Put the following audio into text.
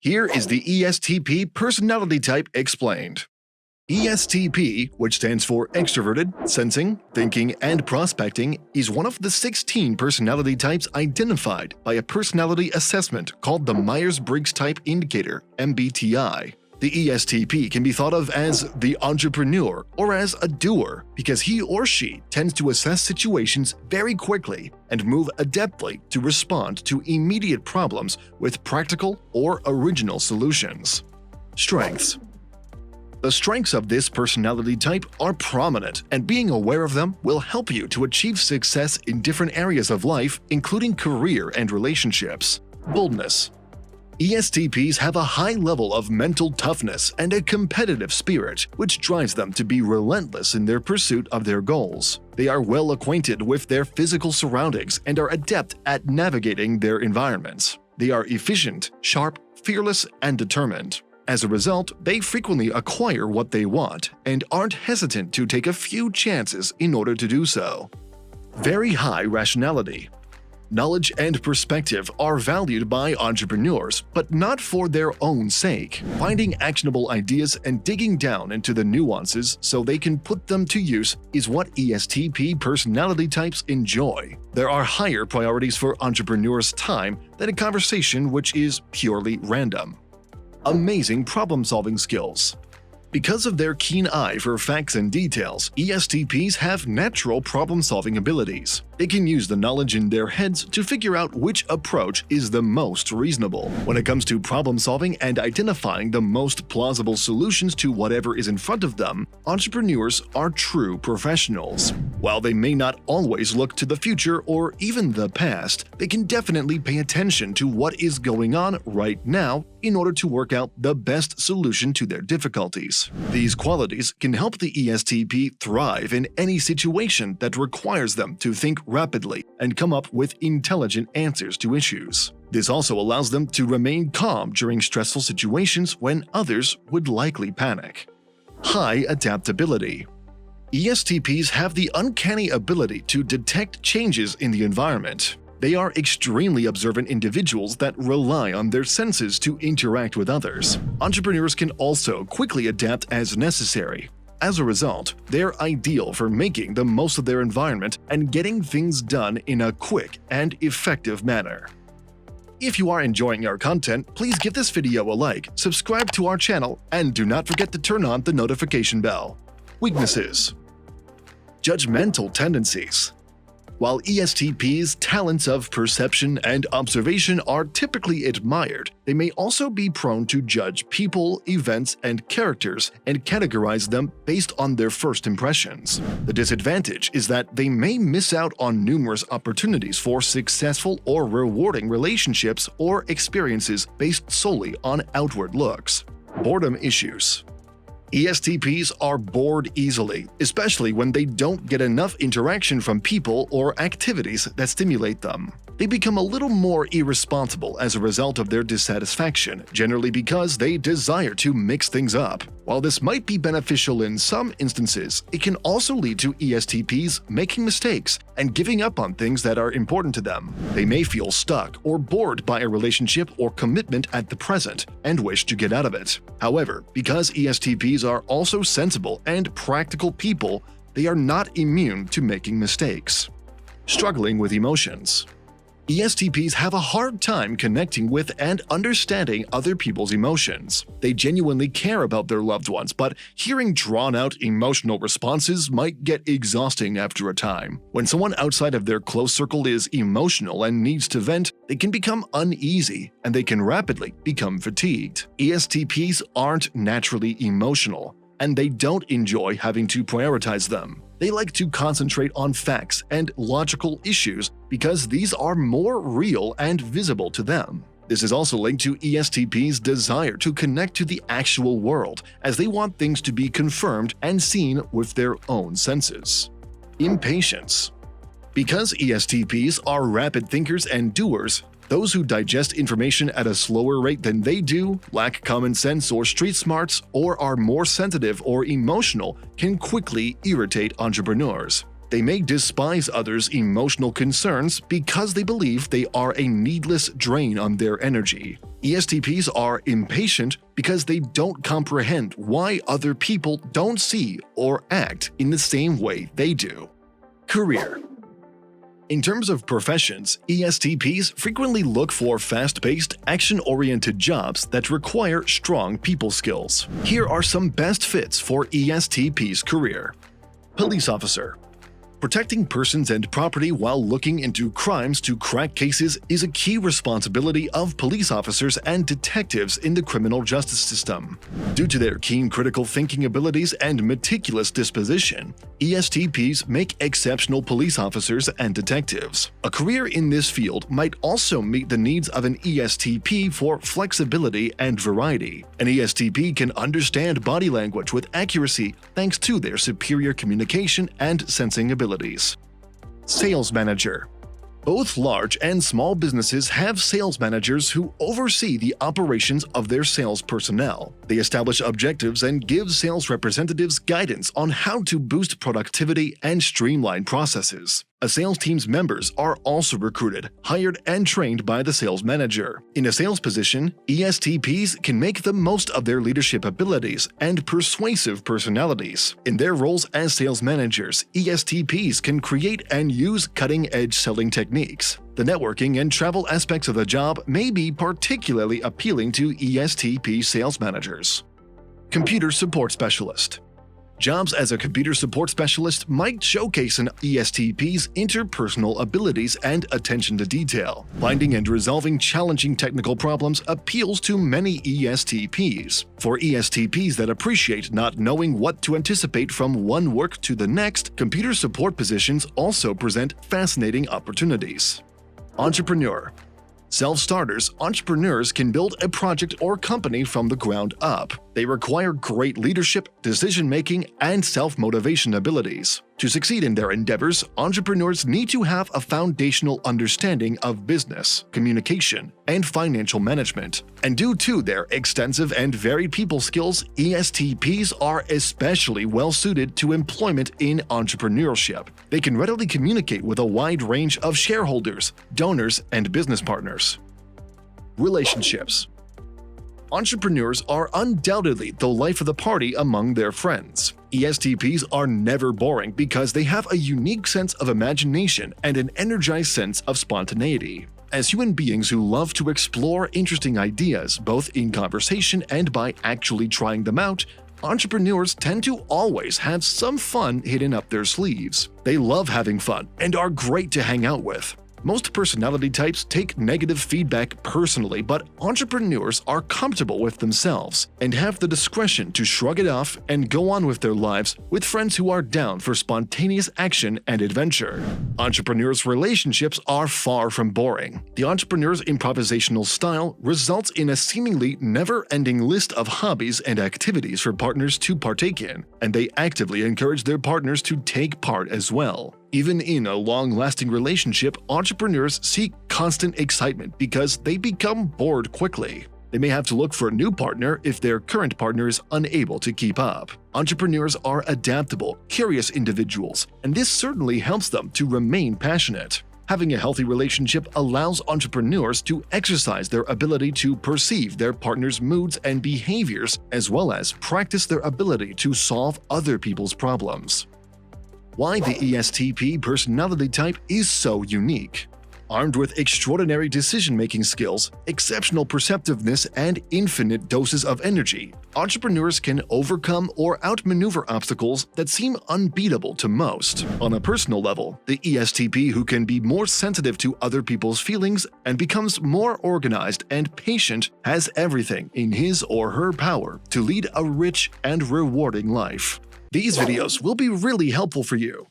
Here is the ESTP personality type explained. ESTP, which stands for Extroverted, Sensing, Thinking, and Prospecting, is one of the 16 personality types identified by a personality assessment called the Myers-Briggs Type Indicator (MBTI). The ESTP can be thought of as the entrepreneur or as a doer because he or she tends to assess situations very quickly and move adeptly to respond to immediate problems with practical or original solutions. Strengths. The strengths of this personality type are prominent, and being aware of them will help you to achieve success in different areas of life, including career and relationships. Boldness. ESTPs have a high level of mental toughness and a competitive spirit, which drives them to be relentless in their pursuit of their goals. They are well acquainted with their physical surroundings and are adept at navigating their environments. They are efficient, sharp, fearless, and determined. As a result, they frequently acquire what they want and aren't hesitant to take a few chances in order to do so. Very high rationality. Knowledge and perspective are valued by entrepreneurs, but not for their own sake. Finding actionable ideas and digging down into the nuances so they can put them to use is what ESTP personality types enjoy. There are higher priorities for entrepreneurs' time than a conversation which is purely random. Amazing problem-solving skills. Because of their keen eye for facts and details, ESTPs have natural problem-solving abilities. They can use the knowledge in their heads to figure out which approach is the most reasonable. When it comes to problem-solving and identifying the most plausible solutions to whatever is in front of them, entrepreneurs are true professionals. While they may not always look to the future or even the past, they can definitely pay attention to what is going on right now in order to work out the best solution to their difficulties. These qualities can help the ESTP thrive in any situation that requires them to think rapidly and come up with intelligent answers to issues. This also allows them to remain calm during stressful situations when others would likely panic. High adaptability. ESTPs have the uncanny ability to detect changes in the environment. They are extremely observant individuals that rely on their senses to interact with others. Entrepreneurs can also quickly adapt as necessary. As a result, they're ideal for making the most of their environment and getting things done in a quick and effective manner. If you are enjoying our content, please give this video a like, subscribe to our channel, and do not forget to turn on the notification bell. Weaknesses. Judgmental tendencies. While ESTPs' talents of perception and observation are typically admired, they may also be prone to judge people, events, and characters and categorize them based on their first impressions. The disadvantage is that they may miss out on numerous opportunities for successful or rewarding relationships or experiences based solely on outward looks. Boredom issues. ESTPs are bored easily, especially when they don't get enough interaction from people or activities that stimulate them. They become a little more irresponsible as a result of their dissatisfaction, generally because they desire to mix things up. While this might be beneficial in some instances, it can also lead to ESTPs making mistakes and giving up on things that are important to them. They may feel stuck or bored by a relationship or commitment at the present and wish to get out of it. However, because ESTPs are also sensible and practical people, they are not immune to making mistakes. Struggling with emotions. ESTPs have a hard time connecting with and understanding other people's emotions. They genuinely care about their loved ones, but hearing drawn-out emotional responses might get exhausting after a time. When someone outside of their close circle is emotional and needs to vent, they can become uneasy, and they can rapidly become fatigued. ESTPs aren't naturally emotional, and they don't enjoy having to prioritize them. They like to concentrate on facts and logical issues because these are more real and visible to them. This is also linked to ESTPs' desire to connect to the actual world, as they want things to be confirmed and seen with their own senses. Impatience. Because ESTPs are rapid thinkers and doers, those who digest information at a slower rate than they do, lack common sense or street smarts, or are more sensitive or emotional can quickly irritate entrepreneurs. They may despise others' emotional concerns because they believe they are a needless drain on their energy. ESTPs are impatient because they don't comprehend why other people don't see or act in the same way they do. Career. In terms of professions, ESTPs frequently look for fast-paced, action-oriented jobs that require strong people skills. Here are some best fits for ESTP's career. Police officer. Protecting persons and property while looking into crimes to crack cases is a key responsibility of police officers and detectives in the criminal justice system. Due to their keen critical thinking abilities and meticulous disposition, ESTPs make exceptional police officers and detectives. A career in this field might also meet the needs of an ESTP for flexibility and variety. An ESTP can understand body language with accuracy thanks to their superior communication and sensing abilities. Sales manager. Both large and small businesses have sales managers who oversee the operations of their sales personnel. They establish objectives and give sales representatives guidance on how to boost productivity and streamline processes. A sales team's members are also recruited, hired, and trained by the sales manager. In a sales position, ESTPs can make the most of their leadership abilities and persuasive personalities. In their roles as sales managers, ESTPs can create and use cutting-edge selling techniques. The networking and travel aspects of the job may be particularly appealing to ESTP sales managers. Computer support specialist. Jobs as a computer support specialist might showcase an ESTP's interpersonal abilities and attention to detail. Finding and resolving challenging technical problems appeals to many ESTPs. For ESTPs that appreciate not knowing what to anticipate from one work to the next, computer support positions also present fascinating opportunities. Entrepreneur. Self-starters, entrepreneurs can build a project or company from the ground up. They require great leadership, decision-making, and self-motivation abilities. To succeed in their endeavors, entrepreneurs need to have a foundational understanding of business, communication, and financial management. And due to their extensive and varied people skills, ESTPs are especially well-suited to employment in entrepreneurship. They can readily communicate with a wide range of shareholders, donors, and business partners. Relationships. Entrepreneurs are undoubtedly the life of the party among their friends. ESTPs are never boring because they have a unique sense of imagination and an energized sense of spontaneity. As human beings who love to explore interesting ideas both in conversation and by actually trying them out, entrepreneurs tend to always have some fun hidden up their sleeves. They love having fun and are great to hang out with. Most personality types take negative feedback personally, but entrepreneurs are comfortable with themselves and have the discretion to shrug it off and go on with their lives with friends who are down for spontaneous action and adventure. Entrepreneurs' relationships are far from boring. The entrepreneur's improvisational style results in a seemingly never-ending list of hobbies and activities for partners to partake in, and they actively encourage their partners to take part as well. Even in a long-lasting relationship, entrepreneurs seek constant excitement because they become bored quickly. They may have to look for a new partner if their current partner is unable to keep up. Entrepreneurs are adaptable, curious individuals, and this certainly helps them to remain passionate. Having a healthy relationship allows entrepreneurs to exercise their ability to perceive their partner's moods and behaviors, as well as practice their ability to solve other people's problems. Why the ESTP personality type is so unique. Armed with extraordinary decision-making skills, exceptional perceptiveness, and infinite doses of energy, entrepreneurs can overcome or outmaneuver obstacles that seem unbeatable to most. On a personal level, the ESTP who can be more sensitive to other people's feelings and becomes more organized and patient has everything in his or her power to lead a rich and rewarding life. These videos will be really helpful for you.